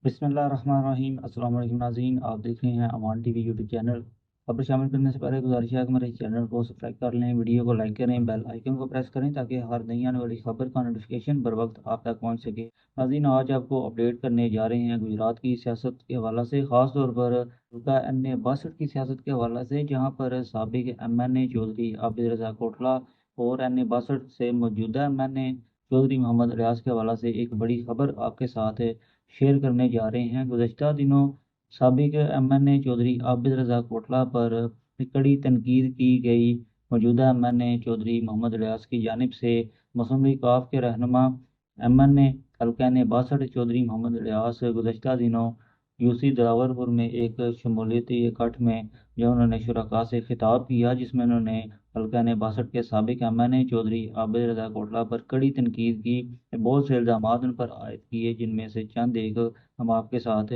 बिस्मिल्लाहिर्रहमानिर्रहीम। अस्सलाम वालेकुम नाज़रीन, आप देख रहे हैं अमान टीवी यूट्यूब चैनल। खबर शामिल करने से पहले गुजारिश है कि मेरे चैनल को सब्सक्राइब कर लें, वीडियो को लाइक करें, बेल आइकन को प्रेस करें ताकि हर नई आने वाली खबर का नोटिफिकेशन बर वक्त आप तक पहुंच सके। नाज़रीन, आज आपको अपडेट करने जा रहे हैं गुजरात की सियासत के हवाले से, ख़ास तौर पर उनका NA-62 की सियासत के हवाले से, जहाँ पर साबिक MNA चौधरी आबिद रज़ा कोटला और NA-62 से मौजूदा MNA चौधरी मोहम्मद रियाज के हवाले से एक बड़ी खबर आपके साथ शेयर करने जा रहे हैं। गुज़श्ता दिनों साबिक MNA चौधरी आबिद रज़ा कोटला पर कड़ी तनकीद की गई। मौजूदा MNA चौधरी मोहम्मद रियाज की जानिब से मसूम लीग काफ के रहनुमा MNA हल्का NA-62 चौधरी मोहम्मद रियाज गुज़श्ता दिनों यूसी दिलावरपुर में एक शमूलियती इकट्ठ में जो उन्होंने शुरका से खिताब किया, जिसमें उन्होंने हल्का NA-62 के साबिक MNA चौधरी आबिद रज़ा कोटला पर कड़ी तनकीद की। बहुत से इल्ज़ाम उन पर आयद किए, जिनमें से चंद एक हम आपके साथ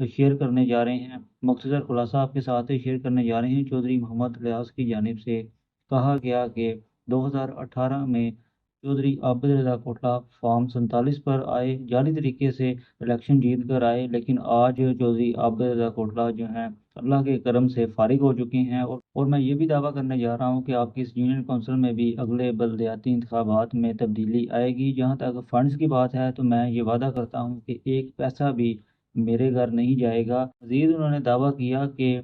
शेयर करने जा रहे हैं। मुख्तसर खुलासा आपके साथ शेयर करने जा रहे हैं। चौधरी मोहम्मद रियाज की जानिब से कहा गया कि 2018 में चौधरी आबिद रज़ा कोटला फॉर्म 47 पर आए, जाली तरीके से इलेक्शन जीत कर आए, लेकिन आज चौधरी आबिद रज़ा कोटला जो हैं अल्लाह के करम से फारिग हो चुके हैं। और मैं ये भी दावा करने जा रहा हूँ कि आपकी इस यूनियन कौंसिल में भी अगले बलदियाती इंतखाबात में तब्दीली आएगी। जहाँ तक फंड्स की बात है तो मैं ये वादा करता हूँ कि एक पैसा भी मेरे घर नहीं जाएगा। मज़ीद उन्होंने दावा किया कि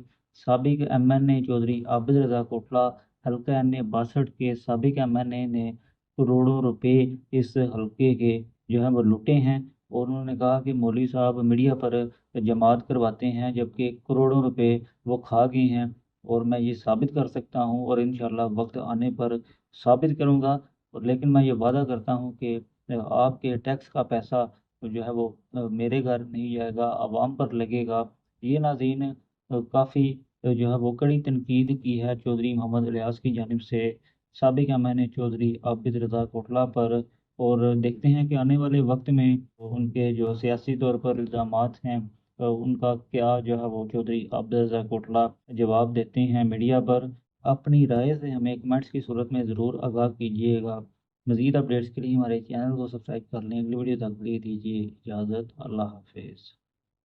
साबिक MNA चौधरी आबिद रज़ा कोटला हल्का NA-62 के साबिक MNA ने करोड़ों रुपए इस हल्के के जो है वो लुटे हैं। और उन्होंने कहा कि मौलवी साहब मीडिया पर जमात करवाते हैं, जबकि करोड़ों रुपए वो खा गए हैं। और मैं ये साबित कर सकता हूँ और इंशाल्लाह वक्त आने पर साबित करूँगा। और लेकिन मैं ये वादा करता हूँ कि आपके टैक्स का पैसा जो है वो मेरे घर नहीं जाएगा, आवाम पर लगेगा। ये नाज़रीन काफ़ी जो है वो कड़ी तनकीद की है चौधरी मोहम्मद रियाज की जानिब से साबिक MNA चौधरी आबिद रज़ा कोटला पर। और देखते हैं कि आने वाले वक्त में उनके जो सियासी तौर पर इल्ज़ामात हैं उनका क्या जो है वो चौधरी आबिद रज़ा कोटला जवाब देते हैं मीडिया पर। अपनी राय से हमें कमेंट्स की सूरत में ज़रूर आगाह कीजिएगा। मज़ीद अपडेट्स के लिए हमारे चैनल को सब्सक्राइब कर लें। अगली वीडियो तक के लिए दीजिए इजाज़त। अल्लाह हाफिज़।